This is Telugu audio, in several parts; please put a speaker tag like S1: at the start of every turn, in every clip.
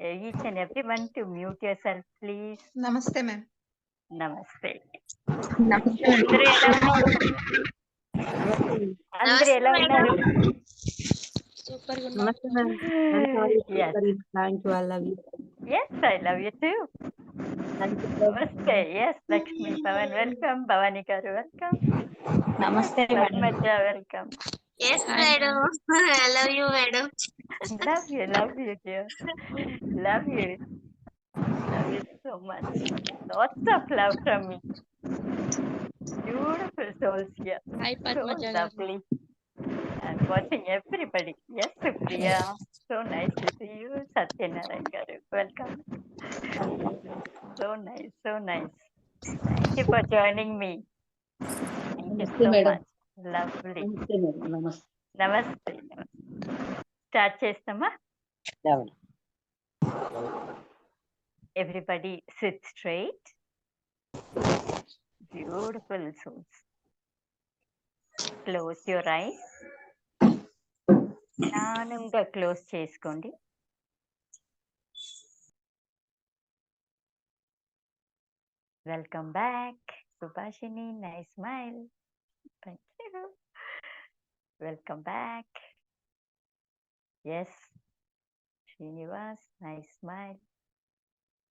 S1: each and everyone to mute yourself, please.
S2: నమస్తే మ్యామ్.
S1: నమస్తే.
S3: నమస్తే
S1: అందరూ ఎలా ఉన్నారు? అందరూ ఎలా ఉన్నారు?
S3: సూపర్ గా నమస్తే ma'am. I'm sorry.
S1: Yes.
S3: Thank you. I love you.
S1: Yes, I love you too.
S3: Thank you.
S1: Namaste. Yes, Lakshmi Pavan, welcome. Bhavani Garu, welcome.
S3: Namaste, madam.
S1: Padmaja, welcome.
S4: Yes,
S3: Hi,
S4: madam. I love you, madam.
S1: Love you, dear. Love you. Love you so much. Lots of love from me. Beautiful souls here.
S3: Hi,
S1: So
S3: Padmaja.
S1: lovely. I'm watching everybody. Yes, Supriya. So nice to see you. Satyanarayan Garu. Welcome. So nice, so nice. Thank you for joining me. Thank you
S3: Namaste,
S1: so
S3: madam.
S1: much. Lovely.
S3: Namaste, madam. Namaste.
S1: Namaste. Start చేస్తామా? Everybody sit straight. Beautiful souls. Close your eyes. నిదానంగా క్లోజ్ చేసుకోండి. Welcome back. Subhashini, nice smile. Thank you. Welcome back. Yes. Srinivas, nice smile.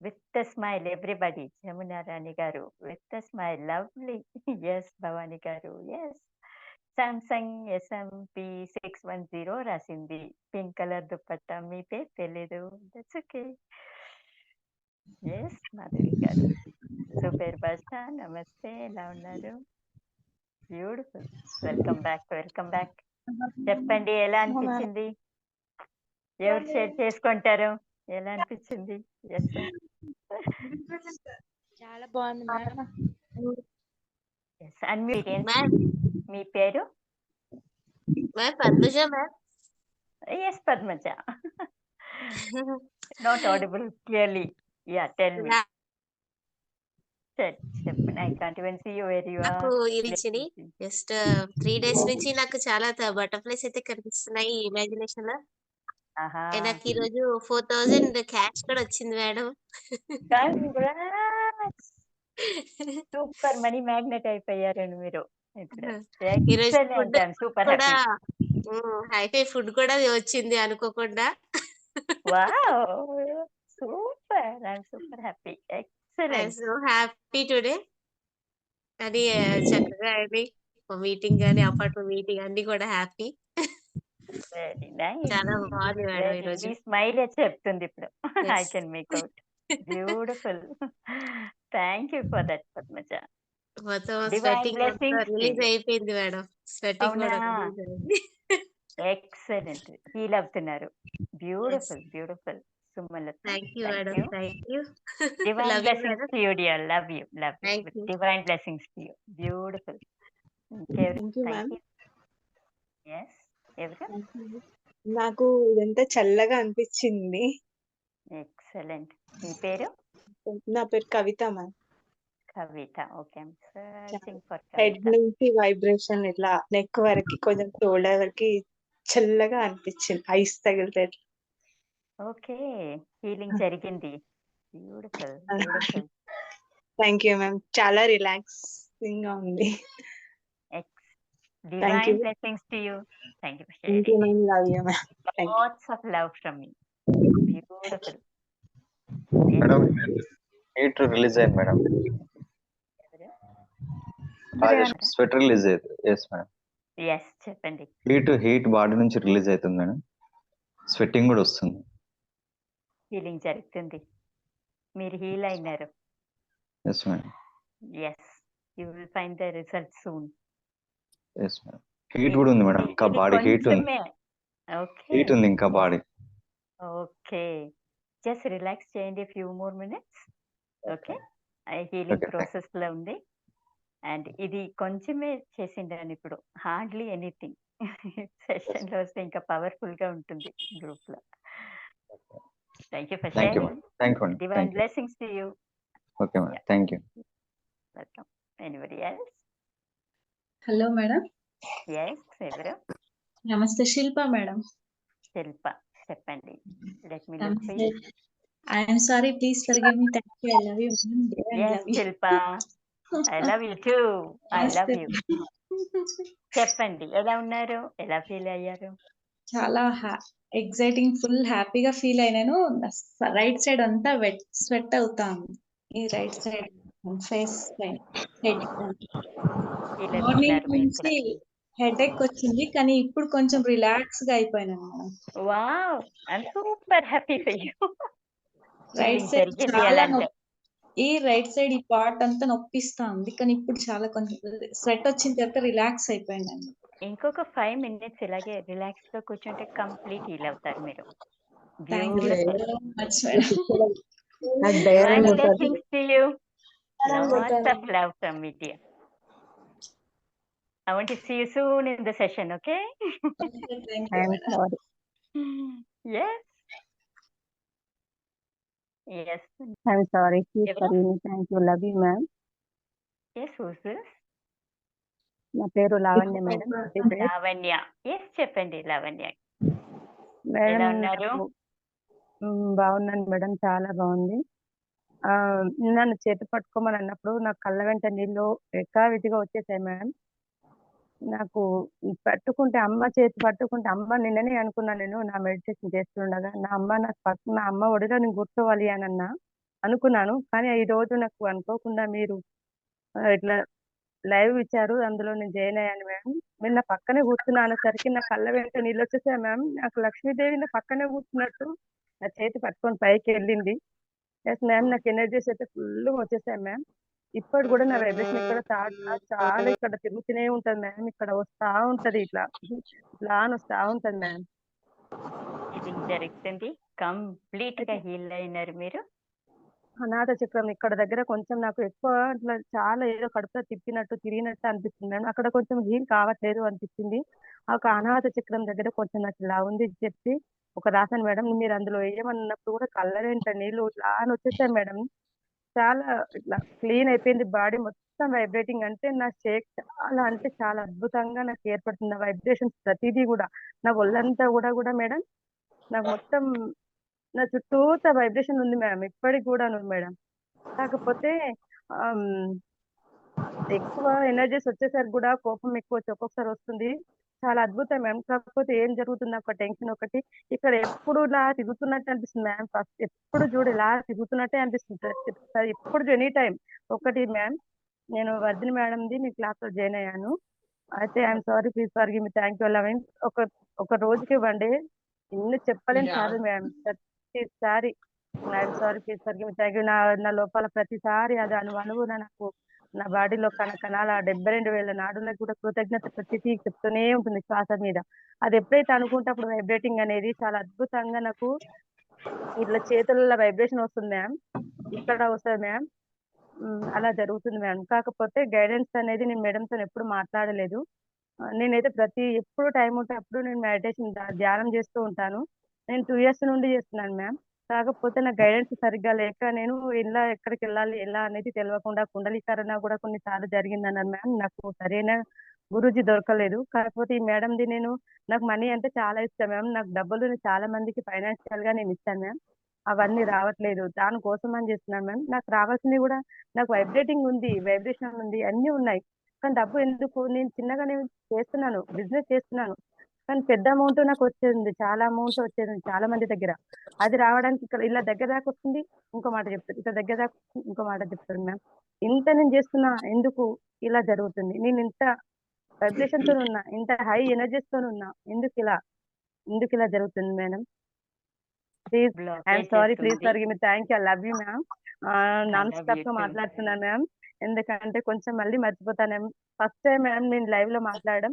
S1: With the smile, everybody. Jamuna Rani Garu, with the smile. Lovely. Yes, Bhavani Garu. Yes. Samsung SMP 610 రాసింది. పింక్ కలర్ దుపట్టా మీ పేరు తెలీదు. That's okay. ఎస్ మాధవి గారు. సూపర్ భాష. నమస్తే, ఎలా ఉన్నారు? Beautiful. Welcome back, welcome back. చెప్పండి, ఎలా అనిపించింది? ఎవరు షేర్ చేసుకుంటారు? ఎలా అనిపించింది? ఎస్
S3: చాలా బాగుంది మేడం.
S1: Yes unmute.
S4: Ma'am,
S1: మీ పేరు?
S4: ma'am, Padmaja, ma'am.
S1: Yes Padmaja. Not audible clearly. Ya, tell me. చెప్పండి. I can't even see you where you are.
S4: నాకు ఇది జస్ట్ 3 days నుంచి నాకు చాలా బటర్ఫ్లైస్ అయితే కనిపిస్తున్నాయి ఈ ఇమాజినేషన్ లో.
S1: ఆహా.
S4: నాకు ఈ రోజు 4000 క్యాష్ కూడా వచ్చింది మేడం.
S1: సూపర్ మనీ మ్యాగ్నెట్ అయిపోయారండి మీరు.
S4: ఈ రోజు ఫుడ్
S1: సూపర్
S4: కూడా
S1: హ్యాపీ.
S4: హైఫై ఫుడ్ కూడా వచ్చింది అనుకోకుండా.
S1: Wow, super. I'm super happy. Excellent.
S4: So happy today. అది చక్కగా అయింది. మీటింగ్ గానీ అపార్ట్మెంట్ మీటింగ్ అన్ని కూడా హ్యాపీ.
S1: Very nice.
S4: చాలా బాగుంది మేడం ఈ రోజు.
S1: మీ స్మైల్ చెప్తుంది ఇప్పుడు. I
S4: Yes.
S1: Can make out. Beautiful. Thank you for that Padmaja.
S4: మొత్తం
S1: Divine
S4: sweating
S1: blessings to
S4: release
S1: you.
S4: అయిపోయింది మేడం. స్వెట్టింగ్ కూడా
S1: అవునా?
S4: రిలీజ్ అయింది.
S1: ఎక్సలెంట్. ఫీల్ అవుతున్నారు. Beautiful, beautiful. Sumalatha.
S4: Thank you madam. Thank you.
S1: Divine
S4: love you
S1: blessings
S4: madam.
S1: to you, dear. Love you. Love you.
S4: Thank you.
S1: Divine blessings to you. Beautiful.
S2: Thank you, ma'am.
S1: Yes. ఎవరు?
S2: నాకు ఇదంతా చల్లగా అనిపించింది.
S1: ఎక్సలెంట్. మీ పేరు?
S2: నా పేరు Kavitha ma'am.
S1: Kavitha. Okay. Searching for
S2: head
S1: Kavitha.
S2: నుంచి వైబ్రేషన్ ఇట్లా నెక్ వరకు కొంచెం షోల్డర్ వరకు చల్లగా అనిపించింది. ఐస్ తగిలితే.
S1: ఓకే. హీలింగ్ జరిగింది. Beautiful, beautiful.
S2: Thank you ma'am. చాలా రిలాక్సింగ్ గా ఉంది.
S1: Divine blessings to you. Thank you for sharing.
S2: Thank you, ma'am. Love you, ma'am. Thank you.
S1: Lots of love from me. Beautiful.
S5: Madam, heat release అయింది మేడం. స్వెట్ రిలీజ్ అయ్యింది. Yes madam.
S1: ఎస్, చెప్పండి.
S5: హీట్ బాడీ నుంచి రిలీజ్ అవుతుంది మేడం. స్వెట్టింగ్ కూడా వస్తుంది.
S1: హీలింగ్ జరుగుతుంది. మీరు హీల్ అయినారు.
S5: Yes madam.
S1: Yes, you will find the result soon.
S5: Yes madam. Heat కూడా ఉంది మేడం. ఇంకా బాడీ హీట్ ఉంది.
S1: ఓకే.
S5: హీట్ ఉంది ఇంకా బాడీ.
S1: ఓకే, జస్ట్ రిలాక్స్ చేయండి few more minutes. Okay. Healing process లో ఉంది. అండ్ ఇది కొంచెమే చేసిండాను ఇప్పుడు. Hardly anything. సెషన్ లో వస్తే ఇంకా పవర్ఫుల్ గా ఉంటుంది గ్రూప్ లో. Thank you for sharing. Divine blessings to you.
S5: Okay madam. Thank you.
S1: Welcome. Anybody else?
S3: Hello madam.
S1: Yes, ఎవరు?
S3: నమస్తే, శిల్ప మేడం.
S1: శిల్ప, చెప్పండి. Let me
S3: namaste.
S2: I'm sorry, please forgive me. Thank you. I love you and
S1: yes
S2: love you.
S1: Shilpa, I love you too. I love you. చెప్పండి, ఎలా ఉన్నారు? ఎలా ఫీల్ అయ్యారు?
S2: చాలా ఎక్సైటింగ్, ఫుల్ హ్యాపీగా ఫీల్ అయినాను. రైట్ సైడ్ అంతా స్వెట్ అవుతాను. ఈ రైట్ సైడ్ ఫేస్ పైన హెడ్
S1: ఫీల్
S2: మార్నింగ్
S1: అవుతున్నారు మీరు కూడా.
S2: నుంచి హెడేక్ వచ్చింది, కానీ ఇప్పుడు కొంచెం రిలాక్స్ గా అయిపోయినాను madam.
S1: Wow, I'm super happy for you.
S2: Right
S1: feeling
S2: side
S1: జరిగింది
S2: చాలా
S1: ఎలా అంటే,
S2: ఈ రైట్ సైడ్ ఈ పార్ట్ అంతా నొప్పిస్తా ఉంది, కానీ ఇప్పుడు చాలా కొంచెం స్వెట్ వచ్చిన తర్వాత రిలాక్స్ అయిపోయిందండి.
S1: ఇంకొక 5 minutes ఇలాగే రిలాక్స్ గా కూర్చుంటే కంప్లీట్ హీల్ అవుతారు మీరు.
S2: Thank you
S1: beautiful.
S2: So much madam.
S6: నాకు ధైర్యం
S1: Many
S6: ఉంటుంది.
S1: blessings to you. Lots of love from me, dear. I want to see you soon in the session, okay?
S2: Thank you
S6: I'm
S2: madam.
S6: Sorry.
S1: Yes. Yes.
S6: I'm sorry. Please
S1: ఎవరు?
S6: Forgive me. Thank you. Love you ma'am.
S1: Yes, who's this?
S6: నా పేరు లావణ్య మేడం.
S1: లావణ్య. ఎస్, చెప్పండి లావణ్య.
S6: మేడం
S1: ఎలా ఉన్నారు?
S6: నాకు బాగున్నాను మేడం, చాలా బాగుంది. నన్ను చేతి పట్టుకోమని అన్నప్పుడు నాకు కళ్ళ వెంట నీళ్ళు ఎకావిధిగా వచ్చేసాయి మేడం. నాకు పట్టుకుంటే అమ్మ చేతి పట్టుకుంటే అమ్మ నిన్ననే అనుకున్నాను, నేను నా మెడిటేషన్ చేస్తుండగా నా అమ్మ ఒడిలో నేను కూర్చోవాలి అని అనుకున్నాను. కానీ ఈ రోజు నాకు అనుకోకుండా మీరు ఇట్లా లైవ్ ఇచ్చారు, అందులో నేను జాయిన్ అయ్యాను మేడం. మీరు నా పక్కనే కూర్చున్నా అనేసరికి నా కళ్ళ వెంట నీళ్ళు వచ్చేసాయి మ్యామ్. నాకు లక్ష్మీదేవి నా పక్కనే కూర్చున్నట్టు నా చేతి పట్టుకొని పైకి వెళ్ళింది. ఎస్ మ్యామ్, నాకు ఎనర్జీస్ అయితే ఫుల్ వచ్చేసాయి మ్యామ్. ఇప్పుడు కూడా నా వైబ్రేషన్ ఇక్కడ చాలా ఇక్కడ తిరుగుతూనే ఉంటది మ్యామ్. ఇక్కడ వస్తా ఉంటది, ఇట్లా అని వస్తా ఉంటది మ్యామ్.
S1: ఇది జరుగుతుంది. కంప్లీట్ గా హీల్ అయినారు మీరు.
S6: అనాథ చక్రం ఇక్కడ దగ్గర కొంచెం నాకు ఎక్కువ ఇట్లా చాలా ఏదో కడుపులో తిరిగినట్టు అనిపిస్తుంది మేడం. అక్కడ కొంచెం హీల్ కావట్లేదు అనిపించింది. ఒక అనాథ చక్రం దగ్గర కొంచెం నాకు ఇలా ఉంది చెప్పి ఒక రాశాను మేడం. మీరు అందులో వేయమన్నప్పుడు కూడా కళ్ళ వెంట నీళ్ళు ఇట్లా అని వచ్చేసాయి మేడం. చాలా ఇట్లా క్లీన్ అయిపోయింది బాడీ మొత్తం. వైబ్రేటింగ్ అంటే నా షేక్ చాలా అంటే చాలా అద్భుతంగా నాకు ఏర్పడుతుంది. వైబ్రేషన్స్ ప్రతిదీ కూడా నా ఒళ్ళంతా కూడా మేడం, నాకు మొత్తం నా చుట్టూత వైబ్రేషన్ ఉంది మేడం, ఇప్పటికి కూడా మేడం. కాకపోతే ఎక్కువ ఎనర్జీస్ వచ్చేసరికి కూడా కోపం ఎక్కువ ఒక్కొక్కసారి వస్తుంది. చాలా అద్భుతం మ్యామ్. కాకపోతే ఏం జరుగుతుంది, ఒక టెన్షన్ ఒకటి. ఇక్కడ ఎప్పుడు ఇలా తిరుగుతున్నట్టు అనిపిస్తుంది మ్యామ్. ఫస్ట్ ఎప్పుడు చూడు ఇలా తిరుగుతున్నట్టే అనిపిస్తుంది ఎప్పుడు ఎనీ టైం. ఒకటి మ్యామ్, నేను వర్ధిని మేడంది మీ క్లాస్ లో జాయిన్ అయ్యాను. అయితే I'm sorry, please forgive me. Thank you love. ఒక రోజుకి 1 day ఇన్ని చెప్పలేని కాదు మ్యామ్. ప్రతిసారి I'm sorry, please forgive me. Thank you. నా లోపల ప్రతిసారి అది అణువున నాకు నా బాడీలో కణాల 72,000 నాడులకు కూడా కృతజ్ఞత ప్రతిదీ చెప్తూనే ఉంటుంది శ్వాస మీద. అది ఎప్పుడైతే అనుకుంటే అప్పుడు వైబ్రేటింగ్ అనేది చాలా అద్భుతంగా నాకు ఇట్లా చేతులలో వైబ్రేషన్ వస్తుంది మ్యామ్, ఇక్కడ వస్తుంది మ్యామ్. అలా జరుగుతుంది మ్యామ్. కాకపోతే గైడెన్స్ అనేది నేను మేడంతో ఎప్పుడు మాట్లాడలేదు. నేనైతే ఎప్పుడు టైం ఉంటే అప్పుడు నేను మెడిటేషన్ ధ్యానం చేస్తూ ఉంటాను. నేను 2 years నుండి చేస్తున్నాను మ్యామ్. కాకపోతే నా గైడెన్స్ సరిగ్గా లేక నేను ఎక్కడికి వెళ్ళాలి ఎలా అనేది తెలియకుండా కుండలీకరణ కూడా కొన్నిసార్లు జరిగిందన్నారు మ్యామ్. నాకు సరైన గురూజీ దొరకలేదు. కాకపోతే ఈ మేడంది నాకు మనీ అంటే చాలా ఇష్టం మ్యామ్. నాకు డబ్బులు చాలా మందికి ఫైనాన్షియల్ గా నేను ఇస్తాను మ్యామ్. అవన్నీ రావట్లేదు, దానికోసం అని చేస్తున్నాను మ్యామ్. నాకు రావాల్సింది కూడా నాకు వైబ్రేటింగ్ ఉంది, వైబ్రేషన్ ఉంది, అన్ని ఉన్నాయి. కానీ డబ్బు ఎందుకు, నేను చిన్నగా చేస్తున్నాను, బిజినెస్ చేస్తున్నాను. కానీ పెద్ద అమౌంట్ నాకు వచ్చేది, చాలా అమౌంట్ వచ్చేది చాలా మంది దగ్గర. అది రావడానికి ఇక్కడ ఇలా దగ్గర దాకా వస్తుంది, ఇంకో మాట చెప్తారు, ఇక్కడ దగ్గర దాకా ఇంకో మాట చెప్తారు మ్యామ్. ఇంత నేను చేస్తున్నా ఎందుకు ఇలా జరుగుతుంది? నేను ఇంత వైబ్రేషన్ తో ఉన్నా, ఇంత హై ఎనర్జీస్ తో ఉన్నా, ఎందుకు ఇలా జరుగుతుంది madam? Please I'm sorry, please forgive me. Thank you. I love you ma'am. Non stop గా మాట్లాడుతున్నాను మ్యామ్, ఎందుకంటే కొంచెం మళ్ళీ మర్చిపోతాను. ఫస్ట్ టైం మ్యామ్ నేను లైవ్ లో మాట్లాడడం.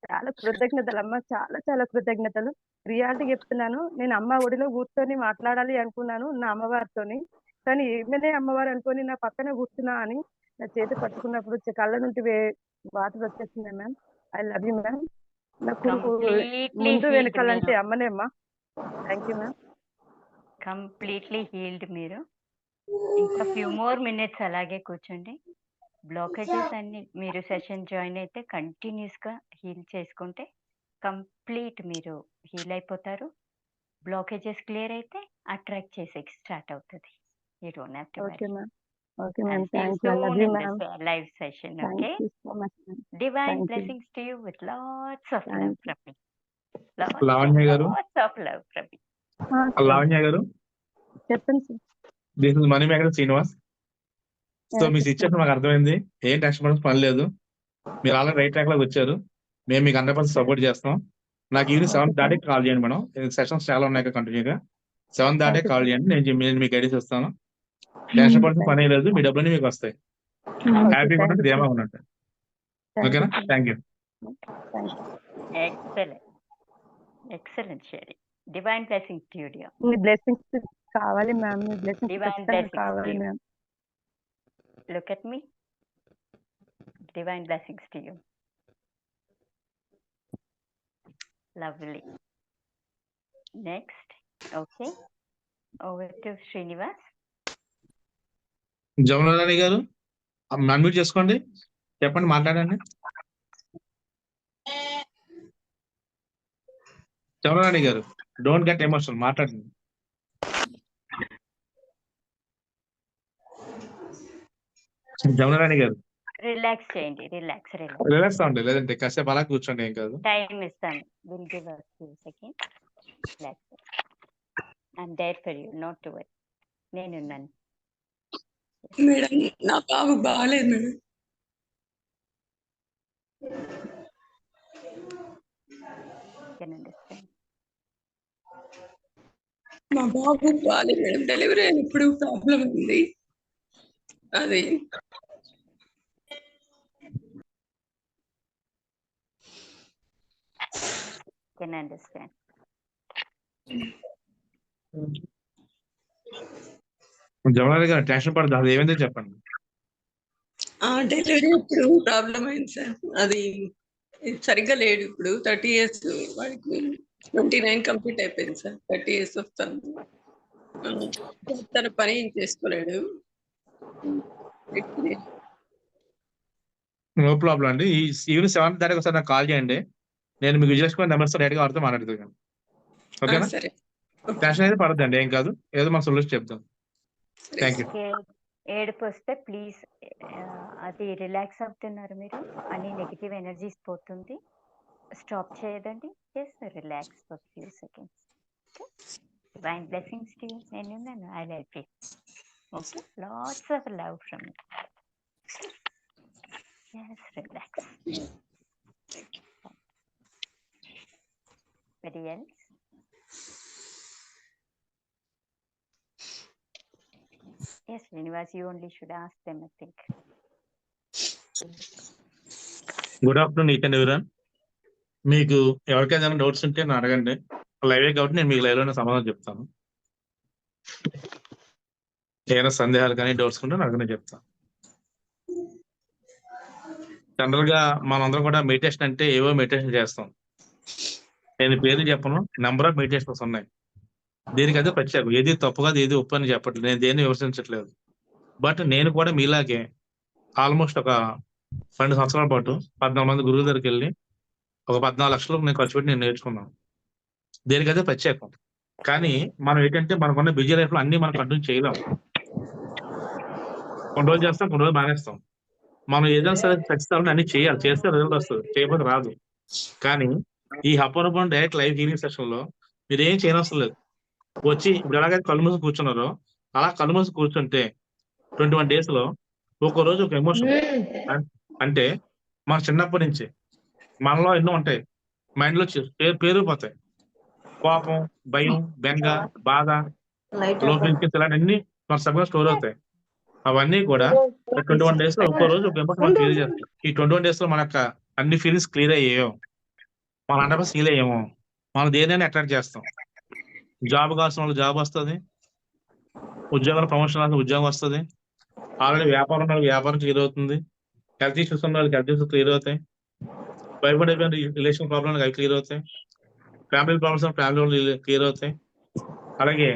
S6: చాలా కృతజ్ఞతలు అమ్మ, చాలా చాలా కృతజ్ఞతలు. రియాలిటీ చెప్తున్నాను, నేను అమ్మ ఒడిలో కూర్చొని మాట్లాడాలి అనుకున్నాను నా అమ్మవారితోని. కానీ ఏమైనా అమ్మవారు అనుకొని నా పక్కన కూర్చున్నా అని నా చేతి పట్టుకున్నప్పుడు కళ్ళ నుండి వాటర్ వచ్చేస్తున్నాయి ma'am. I love you ma'am. నాకు ముందు వెనకాలంటే అమ్మనే అమ్మా. Thank you ma'am.
S1: Completely healed మీరు. ఇంకా ఫ్యూ మోర్ మినిట్స్ అలాగే కూర్చోండి. బ్లాకేజెస్ అన్ని మీరు సెషన్ జాయిన్ అయితే కంటిన్యూస్ గా హీల్ చేసుకుంటే కంప్లీట్ మీరు హీల్ అయిపోతారు. బ్లాకేజెస్ క్లియర్ అయితే అట్రాక్ట్ చేసేకి స్టార్ట్ అవుతుంది. You don't have to
S6: okay
S1: worry.
S6: Ma'am. Okay ma'am.
S1: And see you
S6: thank you. I love
S1: soon
S6: you
S1: in
S6: ma'am.
S1: this live session,
S6: thank
S1: okay?
S6: You so much ma'am.
S1: Divine
S6: thank you.
S1: blessings to you with lots of love
S6: thank you.
S1: from me. Lots
S7: Lavanya గారు
S1: of love from me.
S6: Sir
S7: Lavanya గారు
S6: చెప్పండి sir.
S7: This is money maker Srinivas. So me situation మాకు అర్థమైంది. ఏం టెన్షన్ పడాల్సిన పని లేదు. మీరు ఆల్రెడీ రైట్ ట్రాక్ లోకి వచ్చారు. మేము మీకు 100% సపోర్ట్ చేస్తాం. నాకు ఈవినింగ్ 7 దాటే కాల్ చేయండి మేడం. సెషన్స్ చాలా ఉన్నాయి కంటిన్యూగా. 7 దాటే కాల్ చేయండి. నేను మీకు గైడెన్స్ ఇస్తాను. టెన్షన్ పడాల్సిన పని లేదు. మీ డబ్బులన్నీ మీకు వస్తాయి. హ్యాపీగా ఉన్నట్టు ధీమాగా ఉన్నట్టు. ఓకేనా? Thank you.
S1: Excellent sharing. Divine blessings to you, dear.
S6: Me blessings కావాలి మ్యామ్. మీ బ్లెస్సింగ్స్
S1: Divine
S6: ఖచ్చితంగా
S1: blessings
S6: కావాలి
S1: to you.
S6: Ma'am.
S1: Look at me. Divine blessings to you. Lovely. Next, okay. Over to Srinivas.
S7: Jamuna Rani గారు అన్మ్యూట్ చేసుకోండి. చెప్పండి, మాట్లాడండి. జమునారాణి గారు డోంట్ గెట్ ఎమోషనల్, మాట్లాడండి. జమునారాణి గారు
S1: రిలాక్స్ చేయండి. రిలాక్స్.
S7: రిలాక్స్ అవ్వండి. లేదంటే కాసేపు అలా కూర్చోండి, ఏం కాదు.
S1: టైం ఇస్తాను. Will give us few seconds. Relax. I'm there for you, not to worry. నేనున్నాను.
S8: మేడం నా బాబు బాగాలేదు మేడం.
S1: Can understand.
S8: మా బాబు బాగాలేదు మేడం. డెలివరీ అయినప్పుడు ప్రాబ్లం ఉంది. అది
S1: కెన్ అండర్స్టాండ్.
S7: జమునారాణి గారు టెన్షన్ పడదు. అది ఏమైందో చెప్పండి.
S8: డెలివరీ అప్పుడు ప్రాబ్లం అయింది సార్. అది సరిగ్గా లేడు. ఇప్పుడు 30 years వాడికి 29 కంప్లీట్ అయిపోయింది సార్. 30 years వస్తాను. తన పని ఏం చేసుకోలేడు.
S7: నో ప్రాబ్లం అండి. ఈ ఈవినింగ్ 7 దాకా ఒకసారి నాకు కాల్ చేయండి. నేను మీకు విజయలక్ష్మి నెంబర్స్ డైరెక్ట్గా వారితో మాట్లాడుతాను. ఓకేనా?
S8: సరే.
S7: టెన్షన్ అయితే పడద్దండి, ఏం కాదు. ఏదో మన సొల్యూషన్ చెప్తాం. Thank you.
S1: ఏడుపు వస్తే ప్లీజ్ అది రిలాక్స్ అవుతున్నారు మీరు అని నెగిటివ్ ఎనర్జీస్ పోతుంది. స్టాప్ చేయదండి. Just relax for few seconds. Divine blessings to you. నేను I'll help you. Okay? Lots of love from me. Yes, relax. Anybody else? Yes, Srinivas, you only should ask them, I think.
S7: Good afternoon each and everyone. మీకు ఎవరికైనా డౌట్స్ ఉంటే నన్ను అడగండి. లైవే కాబట్టి నేను మీకు లైవ్ లోనే సమాధానం చెప్తాను. ఏమైనా సందేహాలు కానీ డౌట్స్ ఉంటే నాకు నేను చెప్తాను. జనరల్ గా మనందరం కూడా మెడిటేషన్ అంటే ఏవో మెడిటేషన్ చేస్తాం. నేను పేర్లు చెప్పను, నెంబర్ ఆఫ్ మెడిటేషన్స్ ఉన్నాయి. దీనికైతే ప్రత్యేకం. ఏది తప్పు కాదు, ఏది ఒప్పు అని చెప్పట్లేదు. నేను దేన్ని విమర్శించట్లేదు. బట్ నేను కూడా మీలాగే ఆల్మోస్ట్ ఒక 12 సంవత్సరాల పాటు 14 మంది గురువుల దగ్గరికి వెళ్ళి ఒక 14 లక్షలు నేను ఖర్చు పెట్టి నేను నేర్చుకున్నాను. దేనికైతే ప్రత్యేకం. కానీ మనం ఏంటంటే మనకున్న బిజీ లైఫ్ లో అన్ని మనం కంటిన్యూ చేయలేము. కొన్ని రోజులు చేస్తాం, కొన్ని రోజులు మానేస్తాం. మనం ఏదైనా సరే ఖచ్చితంగా అన్ని చేయాలి. చేస్తే రిజల్ట్ వస్తుంది, చేయకపోతే రాదు. కానీ ఈ హపోనోపోనో డైరెక్ట్ లైవ్ హీలింగ్ సెషన్ లో మీరు ఏం చేయనవసరం లేదు. వచ్చి ఇప్పుడు ఎలాగైతే కళ్ళు మూసి కూర్చున్నారో అలా కళ్ళు మూసి కూర్చుంటే 21 days లో ఒక్కో రోజు ఒక ఎమోషన్. అంటే మన చిన్నప్పటి నుంచి మనలో ఎన్నో ఉంటాయి. మైండ్ లో పేరుపోతాయి. కోపం, భయం, బెంగ, బాధ, లోపించి ఇలాంటివన్నీ మన సబ్గా స్టోర్ అవుతాయి. అవన్నీ కూడా 21 days లో ఒక్కో రోజు ఒక ఎమోషన్ మనం క్లియర్ చేస్తాం. ఈ 21 days లో మన యొక్క అన్ని ఫీలింగ్స్ క్లియర్ అయ్యాయో, మన 100% ఫీల్ అయ్యామో, మనం దేనైనా అట్రాక్ట్ చేస్తాం. జాబ్ కావాల్సిన వాళ్ళు జాబ్ వస్తుంది, ఉద్యోగాలు ప్రమోషన్ కావాల్సిన ఉద్యోగం వస్తుంది, ఆల్రెడీ వ్యాపారం ఉన్న వాళ్ళకి వ్యాపారం క్లియర్ అవుతుంది, హెల్త్ ఇష్యూస్ ఉన్న వాళ్ళకి హెల్త్ ఇష్యూస్ క్లియర్ అవుతాయి, భయపడిపోయిన రిలేషన్ ప్రాబ్లమ్ అవి క్లియర్ అవుతాయి, ఫ్యామిలీ ప్రాబ్లమ్స్ ఫ్యామిలీ వాళ్ళు క్లియర్ అవుతాయి, అలాగే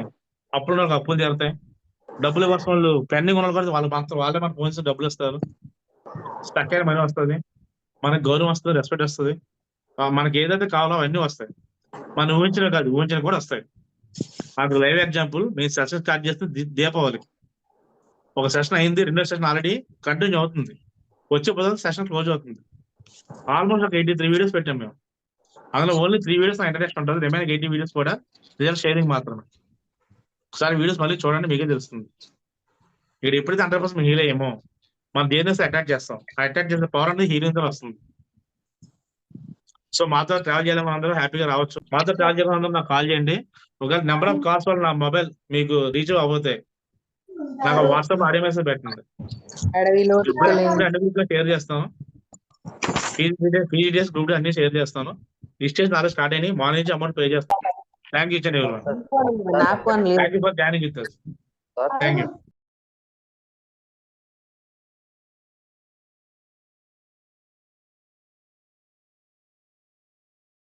S7: అప్పులు వాళ్ళకి అప్పులు తీరుతాయి, డబ్బులు ఇవ్వాల్సిన వాళ్ళు పెండింగ్ ఉన్న వాళ్ళు వాళ్ళే మనకు ఫోన్స్ డబ్బులు ఇస్తారు, స్టక్ అయిన మనీ వస్తుంది, మనకి గౌరవం వస్తుంది, రెస్పెక్ట్ వస్తుంది, మనకి ఏదైతే కావాలో అవన్నీ వస్తాయి. మనం ఊహించిన కాదు, ఊహించిన కూడా వస్తాయి. నాకు లైవ్ ఎగ్జాంపుల్ మేము సెషన్ స్టార్ట్ చేస్తే దీపావళి ఒక సెషన్ అయింది, రెండో సెషన్ ఆల్రెడీ కంటిన్యూ అవుతుంది, వచ్చే పొద్దున సెషన్ క్లోజ్ అవుతుంది. ఆల్మోస్ట్ ఒక 83 వీడియోస్ పెట్టాం మేము. అందులో ఓన్లీ 3 వీడియోస్ నా ఇంటరెస్ట్ ఉంటుంది, రిమైనింగ్ 80 వీడియోస్ కూడా రిజల్ట్ షేరింగ్ మాత్రమే. ఒకసారి వీడియోస్ మళ్ళీ చూడండి, మీకే తెలుస్తుంది. ఇక్కడ ఎప్పుడైతే 100% హీల్ అయ్యేమో మనం దేని అటాక్ చేస్తాం, అటాక్ చేసే పవర్ అనేది హీలింగ్ తో వస్తుంది. సో మాతో ట్రావెల్ చేయాలి, మనం అందరూ హ్యాపీగా రావచ్చు. మాతో ట్రావెల్ చేయాలి అందరూ నాకు కాల్ చేయండి. ఒకవేళ నెంబర్ ఆఫ్ కాల్స్ వల్ల నా మొబైల్ మీకు రీచ్ అవ్వతాయి, నాకు వాట్సాప్ ఆడియో మెసేజ్ పెట్టండి. అన్ని గ్రూప్ లో షేర్ చేస్తాను, PGDS గ్రూప్ అన్ని షేర్ చేస్తాను. రిజిస్ట్రేషన్ ఆల్రెడీ స్టార్ట్ అయినాయి, మార్నింగ్ నుంచి అమౌంట్ పే చేస్తాను. Thank you everyone. Thank you for joining with us. Thank you.